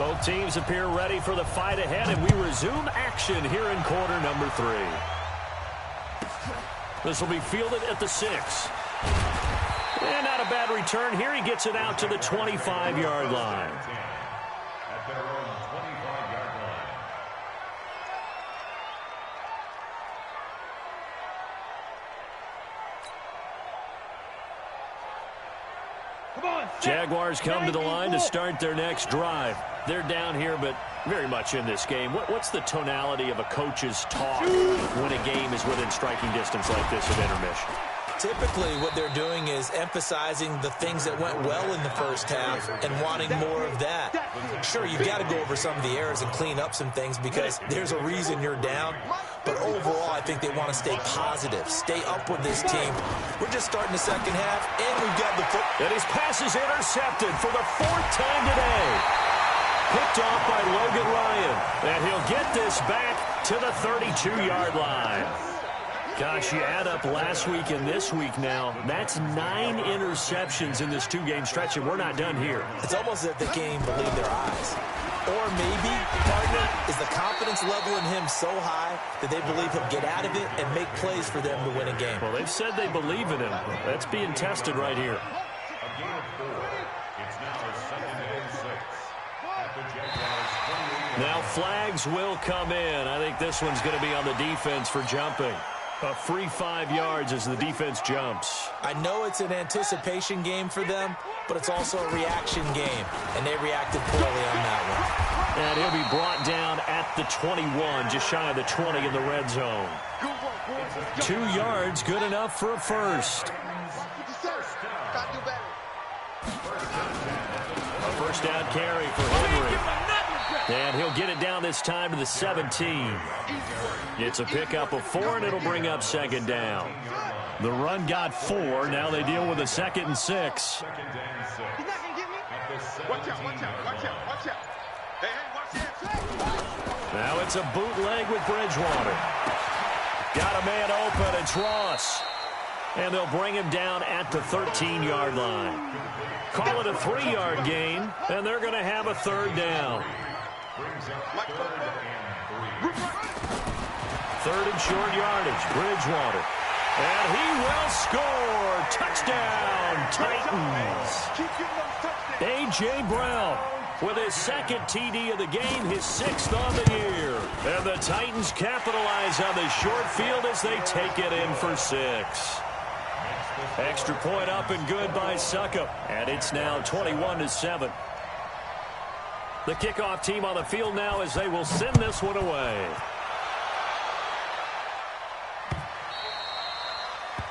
Both teams appear ready for the fight ahead, and we resume action here in quarter number 3. This will be fielded at the 6. And not a bad return here. He gets it out to the 25-yard line. Jaguars come to the line to start their next drive. They're down here, but very much in this game. What's the tonality of a coach's talk when a game is within striking distance like this at intermission? Typically, what they're doing is emphasizing the things that went well in the first half and wanting more of that. Sure, you've got to go over some of the errors and clean up some things because there's a reason you're down. But overall, I think they want to stay positive, stay up with this team. We're just starting the second half, and we've got the foot. And his pass is intercepted for the 4th time today. Picked off by Logan Ryan. And he'll get this back to the 32-yard line. Gosh, you add up last week and this week now, that's 9 interceptions in this 2-game stretch, and we're not done here. It's almost as if they can't even believe their eyes. Or maybe, partner, is the confidence level in him so high that they believe he'll get out of it and make plays for them to win a game. Well, they've said they believe in him. That's being tested right here. Now flags will come in. I think this one's going to be on the defense for jumping. A free 5 yards as the defense jumps. I know it's an anticipation game for them, but it's also a reaction game, and they reacted poorly on that one. And he'll be brought down at the 21, just shy of the 20 in the red zone. 2 yards, good enough for a first. A first down carry for Henry. And he'll get it down this time to the 17. It's a pickup of 4, and it'll bring up 2nd down. The run got 4. Now they deal with a 2nd and 6. Now it's a bootleg with Bridgewater. Got a man open. It's Ross. And they'll bring him down at the 13-yard line. Call it a 3-yard gain, and they're going to have a 3rd down. 3rd and short yardage, Bridgewater. And he will score. Touchdown, Titans. A.J. Brown with his 2nd TD of the game, his 6th on the year. And the Titans capitalize on the short field as they take it in for 6. Extra point up and good by Suckup. And it's now 21-7. The kickoff team on the field now as they will send this one away.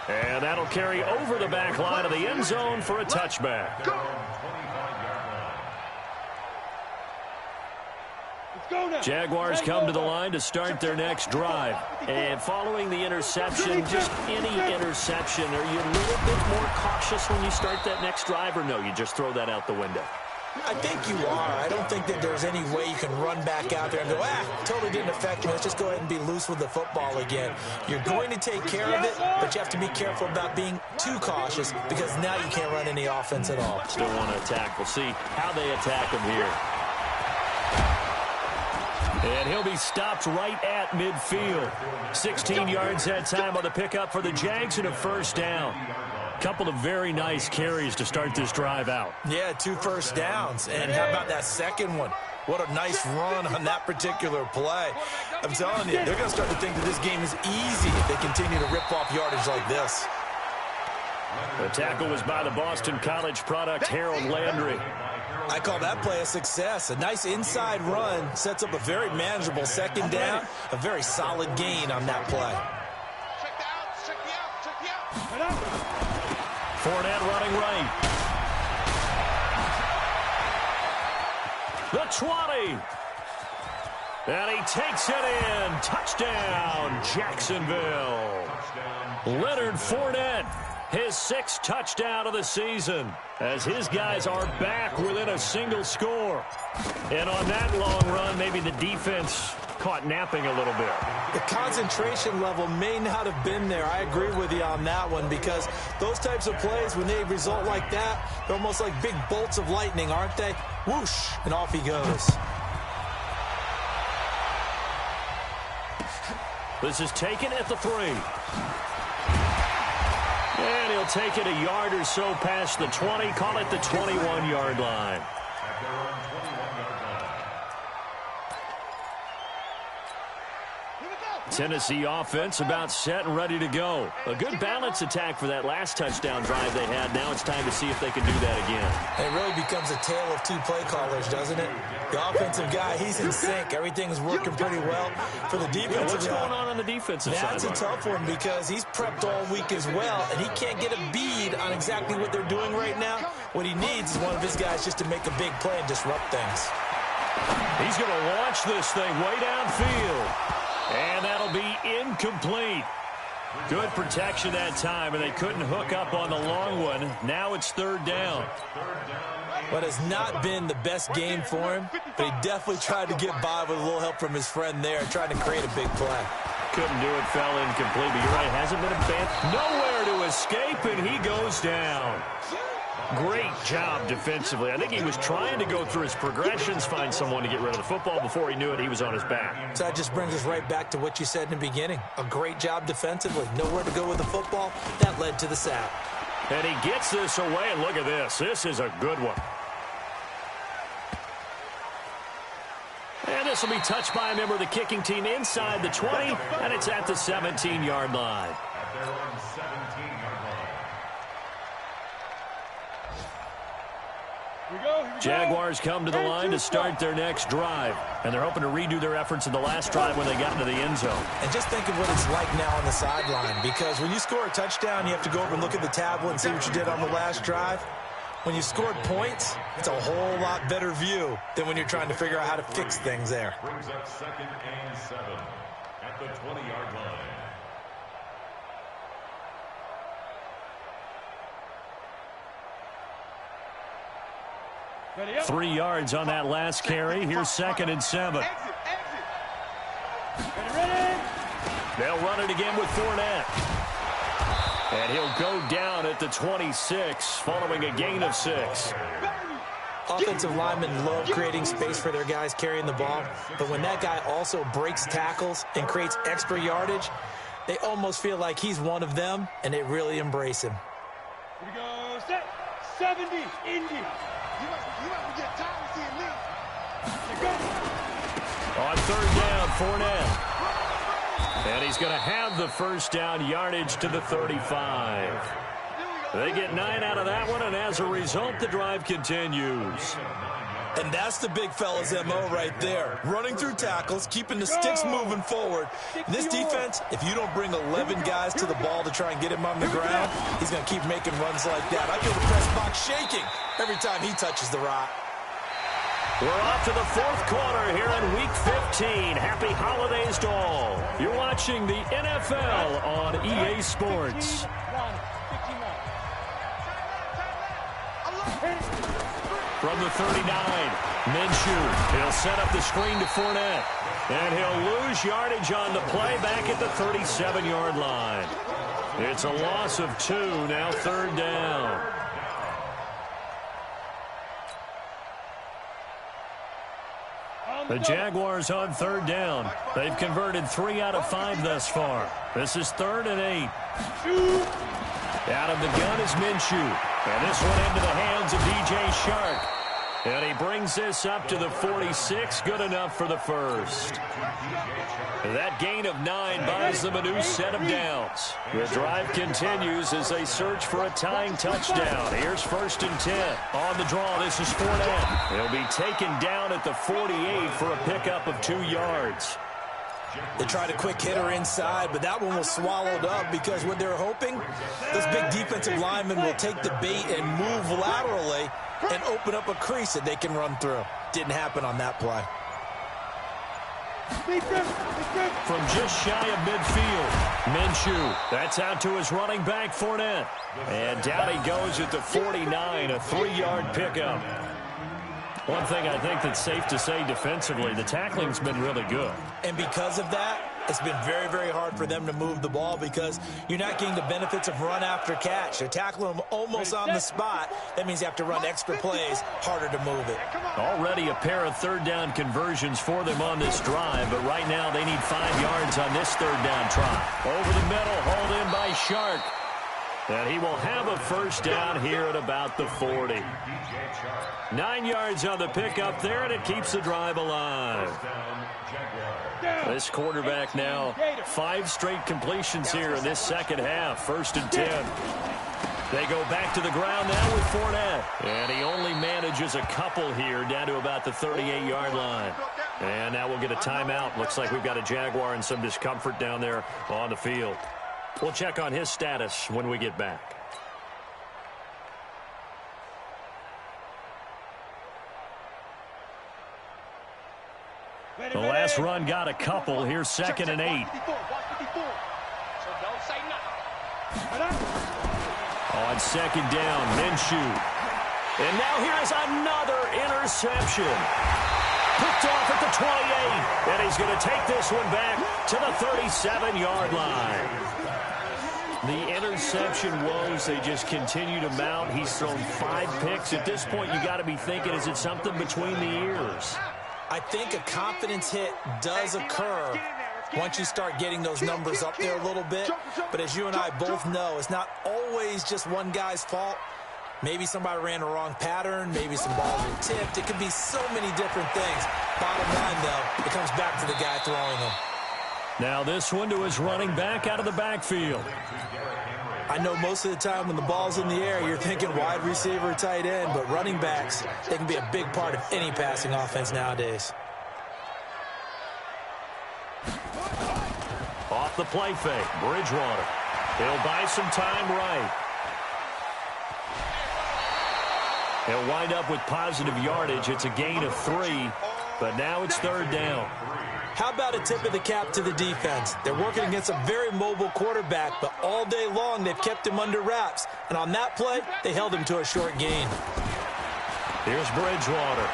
And that'll carry over the back line of the end zone for a touchback. Jaguars come to the line to start their next drive. And following the interception, just any interception, are you a little bit more cautious when you start that next drive, or no, you just throw that out the window? I think you are. I don't think that there's any way you can run back out there and go, totally didn't affect me. Let's just go ahead and be loose with the football again. You're going to take care of it, but you have to be careful about being too cautious because now you can't run any offense at all. Still want to attack. We'll see how they attack him here. And he'll be stopped right at midfield. 16 yards that time on the pickup for the Jags and a 1st down. Couple of very nice carries to start this drive out. Yeah, 2 first downs. And how about that second one? What a nice run on that particular play. I'm telling you, they're going to start to think that this game is easy if they continue to rip off yardage like this. The tackle was by the Boston College product, Harold Landry. I call that play a success. A nice inside run sets up a very manageable 2nd down. A very solid gain on that play. Fournette running right. The 20. And he takes it in. Touchdown, Jacksonville. Leonard Fournette his 6th touchdown of the season, as his guys are back within a single score. And on that long run, maybe the defense caught napping a little bit. The concentration level may not have been there. I agree with you on that one, because those types of plays, when they result like that, they're almost like big bolts of lightning, aren't they? Whoosh, and off he goes. This is taken at the 3. And he'll take it a yard or so past the 20, call it the 21-yard line. Tennessee offense about set and ready to go. A good balance attack for that last touchdown drive they had. Now it's time to see if they can do that again. It really becomes a tale of 2 play callers, doesn't it? The offensive guy, he's in sync. Everything's working pretty well for the defensive guy. What's going on the defensive side? That's a tough one, because he's prepped all week as well, and he can't get a bead on exactly what they're doing right now. What he needs is one of his guys just to make a big play and disrupt things. He's going to launch this thing way downfield. And that'll be incomplete. Good protection that time, and they couldn't hook up on the long one. Now it's 3rd down. But it's not been the best game for him, but he definitely tried to get by with a little help from his friend there, trying to create a big play. Couldn't do it, fell incomplete, but you're right, hasn't been a bad. Nowhere to escape, and he goes down. Great job defensively. I think he was trying to go through his progressions, find someone to get rid of the football. Before he knew it, he was on his back. So that just brings us right back to what you said in the beginning. A great job defensively. Nowhere to go with the football. That led to the sack. And he gets this away, and look at this. This is a good one. And this will be touched by a member of the kicking team inside the 20, and it's at the 17-yard line. Jaguars come to the line to start their next drive, and they're hoping to redo their efforts in the last drive when they got into the end zone. And just think of what it's like now on the sideline, because when you score a touchdown, you have to go over and look at the tablet and see what you did on the last drive. When you scored points, it's a whole lot better view than when you're trying to figure out how to fix things there. Brings up 2nd and 7 at the 20-yard line. 3 yards on that last carry. Here's 2nd and 7. They'll run it again with Fournette. And he'll go down at the 26, following a gain of 6. Offensive linemen love creating space for their guys carrying the ball, but when that guy also breaks tackles and creates extra yardage, they almost feel like he's one of them, and they really embrace him. Here we go, set, 70, Indy. You might get tired of seeing me. On 3rd down, Fournette. And he's going to have the 1st down, yardage to the 35. They get 9 out of that one, and as a result, the drive continues. And that's the big fella's MO right there. Running through tackles, keeping the sticks moving forward. In this defense, if you don't bring 11 guys to the ball to try and get him on the ground, he's going to keep making runs like that. I feel the press box shaking every time he touches the rock. We're off to the 4th quarter here in Week 15. Happy holidays to all. You're watching the NFL on EA Sports. From the 39, Minshew. He'll set up the screen to Fournette. And he'll lose yardage on the play back at the 37-yard line. It's a loss of 2, now 3rd down. The Jaguars on 3rd down. They've converted 3 out of 5 thus far. This is 3rd and 8. Out of the gun is Minshew. And this one into the hands of DJ Shark. And he brings this up to the 46. Good enough for the 1st. That gain of 9 buys them a new set of downs. The drive continues as they search for a tying touchdown. Here's 1st and 10. On the draw, this is Fournette. He'll be taken down at the 48 for a pickup of 2 yards. They tried a quick hitter inside, but that one was swallowed up because what they're hoping, this big defensive lineman will take the bait and move laterally and open up a crease that they can run through. Didn't happen on that play. From just shy of midfield, Minshew. That's out to his running back, Fournette. And down he goes at the 49, a 3-yard pickup. One thing I think that's safe to say defensively, the tackling's been really good. And because of that, it's been very, very hard for them to move the ball because you're not getting the benefits of run after catch. They're tackling them almost on the spot. That means you have to run extra plays, harder to move it. Already a pair of third-down conversions for them on this drive, but right now they need 5 yards on this third-down try. Over the middle, hauled in by Shark. And he will have a first down here at about the 40. 9 yards on the pickup there, and it keeps the drive alive. This quarterback now 5 straight completions here in this second half. 1st and 10. They go back to the ground now with Fournette. And he only manages a couple here down to about the 38-yard line. And now we'll get a timeout. Looks like we've got a Jaguar and some discomfort down there on the field. We'll check on his status when we get back. The last run got a couple. Here's 2nd and 8. On 2nd down, Minshew. And now here's another interception. Picked off at the 28. And he's going to take this one back to the 37-yard line. The interception woes, they just continue to mount. He's thrown 5 picks. At this point, you got to be thinking, is it something between the ears? I think a confidence hit does occur once you start getting those numbers up there a little bit. But as you and I both know, it's not always just one guy's fault. Maybe somebody ran the wrong pattern. Maybe some balls were tipped. It could be so many different things. Bottom line, though, it comes back to the guy throwing them. Now this one to his running back out of the backfield. I know most of the time when the ball's in the air, you're thinking wide receiver, tight end, but running backs, they can be a big part of any passing offense nowadays. Off the play fake, Bridgewater. He'll buy some time right. He'll wind up with positive yardage. It's a gain of 3, but now it's 3rd down. How about a tip of the cap to the defense? They're working against a very mobile quarterback, but all day long they've kept him under wraps. And on that play, they held him to a short gain. Here's Bridgewater.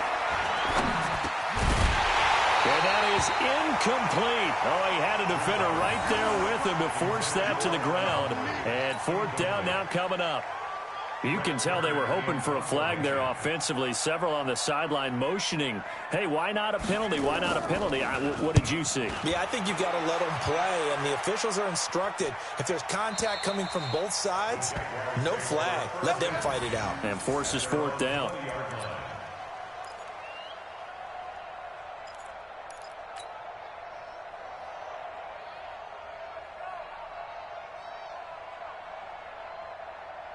And that is incomplete. Oh, he had a defender right there with him to force that to the ground. And 4th down now coming up. You can tell they were hoping for a flag there offensively. Several on the sideline motioning, hey, why not a penalty? Why not a penalty? What did you see? Yeah, I think you've got to let them play, and the officials are instructed. If there's contact coming from both sides, no flag. Let them fight it out. And forces 4th down.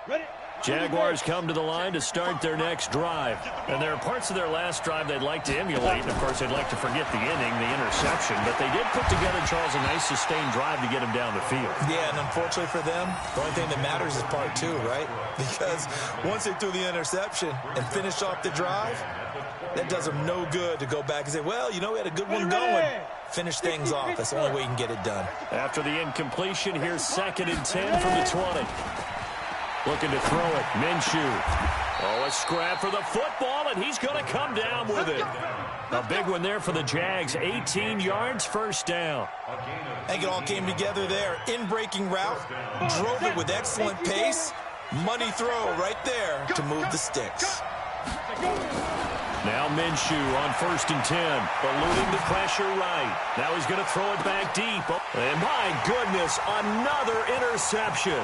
Ready? Jaguars come to the line to start their next drive. And there are parts of their last drive they'd like to emulate. And, of course, they'd like to forget the inning, the interception. But they did put together, Charles, a nice sustained drive to get him down the field. Yeah, and unfortunately for them, the only thing that matters is part 2, right? Because once they threw the interception and finished off the drive, that does them no good to go back and say, well, you know, we had a good one going. Finish things off. That's the only way you can get it done. After the incompletion, here's 2nd and 10 from the 20. Looking to throw it. Minshew. Oh, a scrap for the football, and he's going to come down with it. A big one there for the Jags. 18 yards, 1st down. I think it all came together there. In-breaking route. Drove it with excellent pace. Money throw right there to move the sticks. Now Minshew on 1st and 10. Eluding the pressure right. Now he's going to throw it back deep. And my goodness, another interception.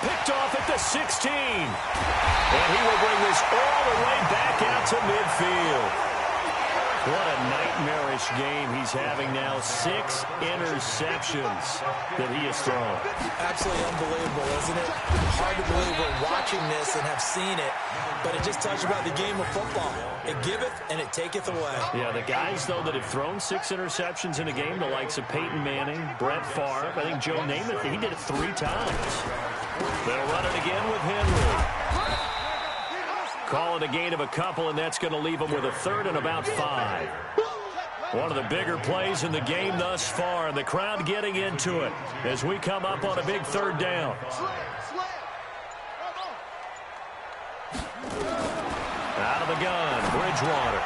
Picked off at the 16. And he will bring this all the way back out to midfield. What a nightmarish game he's having now. 6 interceptions that he has thrown. Absolutely unbelievable, isn't it? Hard to believe we're watching this and have seen it. But it just tells you about the game of football. It giveth and it taketh away. Yeah, the guys, though, that have thrown 6 interceptions in a game, the likes of Peyton Manning, Brett Favre, I think Joe Namath, he did it 3 times. They'll run it again with Henry. Call it a gain of a couple, and that's going to leave them with a 3rd and about 5. One of the bigger plays in the game thus far, and the crowd getting into it as we come up on a big third down. Out of the gun, Bridgewater.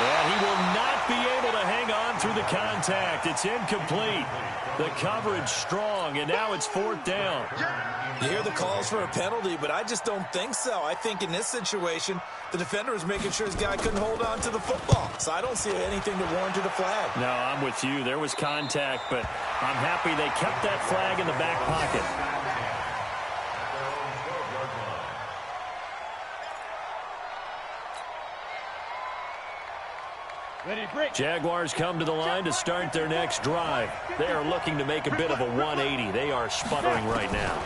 And he will not be able to hang on through the contact. It's incomplete. The coverage strong, and now it's fourth down. You hear the calls for a penalty, but I just don't think so. I think in this situation, the defender was making sure his guy couldn't hold on to the football. So I don't see anything to warrant a flag. No, I'm with you. There was contact, but I'm happy they kept that flag in the back pocket. Jaguars come to the line to start their next drive. They are looking to make a bit of a 180. They are sputtering right now.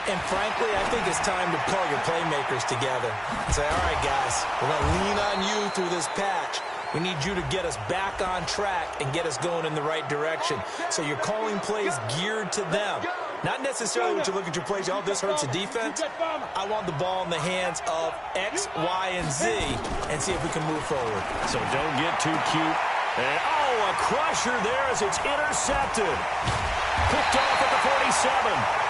And frankly, I think it's time to pull your playmakers together and say, all right, guys, we're going to lean on you through this patch. We need you to get us back on track and get us going in the right direction. So you're calling plays geared to them. Not necessarily what you look at your plays, oh, this hurts the defense. I want the ball in the hands of X, Y, and Z and see if we can move forward. So don't get too cute. And, oh, a crusher there as it's intercepted. Picked off at the 47.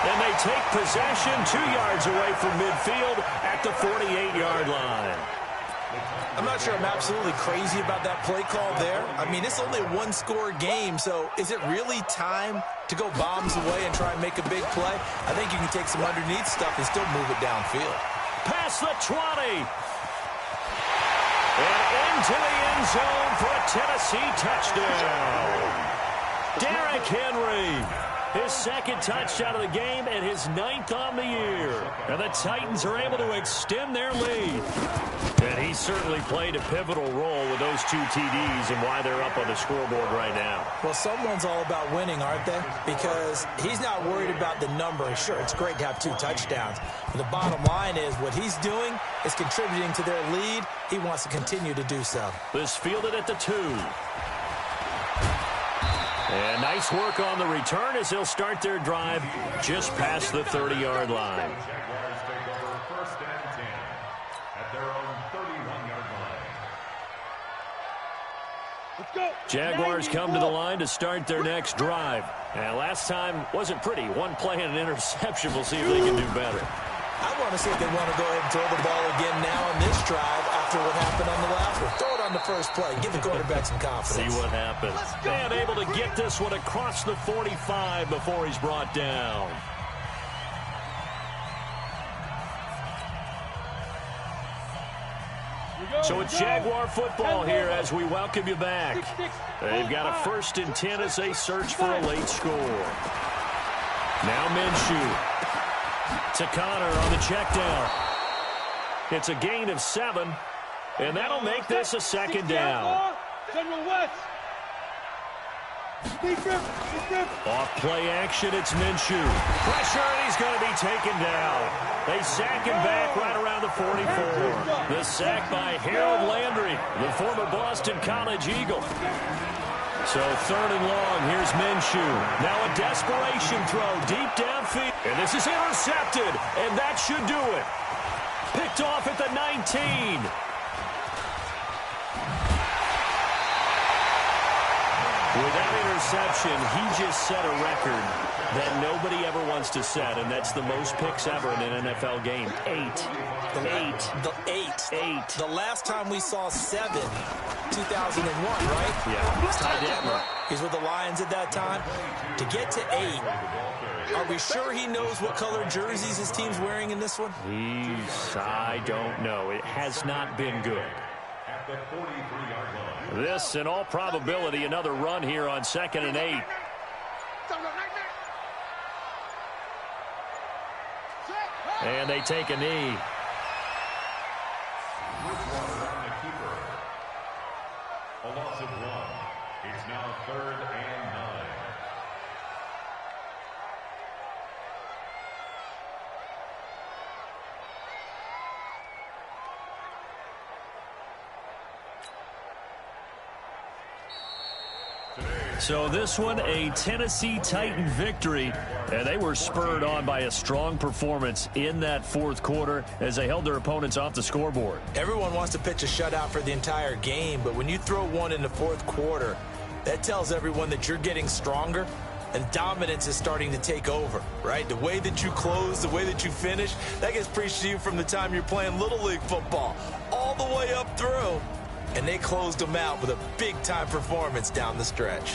And they take possession 2 yards away from midfield at the 48-yard line. I'm not sure I'm absolutely crazy about that play call there. I mean, it's only a one-score game, so is it really time to go bombs away and try and make a big play? I think you can take some underneath stuff and still move it downfield. Past the 20. And into the end zone for a Tennessee touchdown. Derrick Henry. His second touchdown of the game and his 9th on the year. And the Titans are able to extend their lead. And he certainly played a pivotal role with those 2 TDs and why they're up on the scoreboard right now. Well, someone's all about winning, aren't they? Because he's not worried about the number. Sure, it's great to have 2 touchdowns. But the bottom line is what he's doing is contributing to their lead. He wants to continue to do so. This fielded at the 2. And nice work on the return as they'll start their drive just past the 30-yard line. Jaguars take over first and 10 at their own 31-yard line. Let's go. Jaguars come to the line to start their next drive. And last time wasn't pretty. One play and an interception. We'll see if they can do better. I want to see if they want to go ahead and throw the ball again now on this drive after what happened on the last one. Throw it on the first play. Give the quarterback some confidence. See what happens. And able to get this one across the 45 before he's brought down. So it's Jaguar football here as we welcome you back. They've got a 1st and 10 as they search for a late score. Now Minshew. To Connor on the check down. It's a gain of 7, and that'll make this a 2nd down. Off play action, it's Minshew. Pressure, and he's going to be taken down. They sack him back right around the 44. The sack by Harold Landry, the former Boston College Eagle. So 3rd and long, here's Minshew. Now a desperation throw deep downfield. And this is intercepted, and that should do it. Picked off at the 19. With that interception, he just set a record that nobody ever wants to set, and that's the most picks ever in an NFL game. 8. The last time we saw 7, 2001, right? Yeah, it's Ty Detmer. He's with the Lions at that time. To get to 8, are we sure he knows what color jerseys his team's wearing in this one? I don't know. It has not been good. This, in all probability, another run here on 2nd and 8. And they take a knee. A loss of 1. It's now 3rd and 9. Today, So this one, a Tennessee Titan victory, and they were spurred on by a strong performance in that fourth quarter as they held their opponents off the scoreboard. Everyone wants to pitch a shutout for the entire game, but when you throw one in the fourth quarter, that tells everyone that you're getting stronger and dominance is starting to take over, right? The way that you close, the way that you finish, that gets preached to you from the time you're playing Little League football all the way up through. And they closed them out with a big-time performance down the stretch.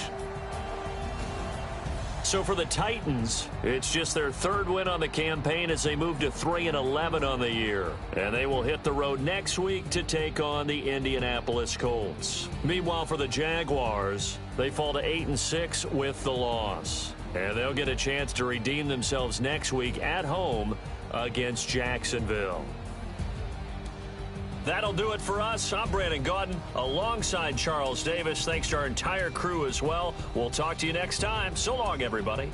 So for the Titans, it's just their third win on the campaign as they move to 3-11 on the year. And they will hit the road next week to take on the Indianapolis Colts. Meanwhile, for the Jaguars, they fall to 8-6 with the loss. And they'll get a chance to redeem themselves next week at home against Jacksonville. That'll do it for us. I'm Brandon Gaudin alongside Charles Davis. Thanks to our entire crew as well. We'll talk to you next time. So long, everybody.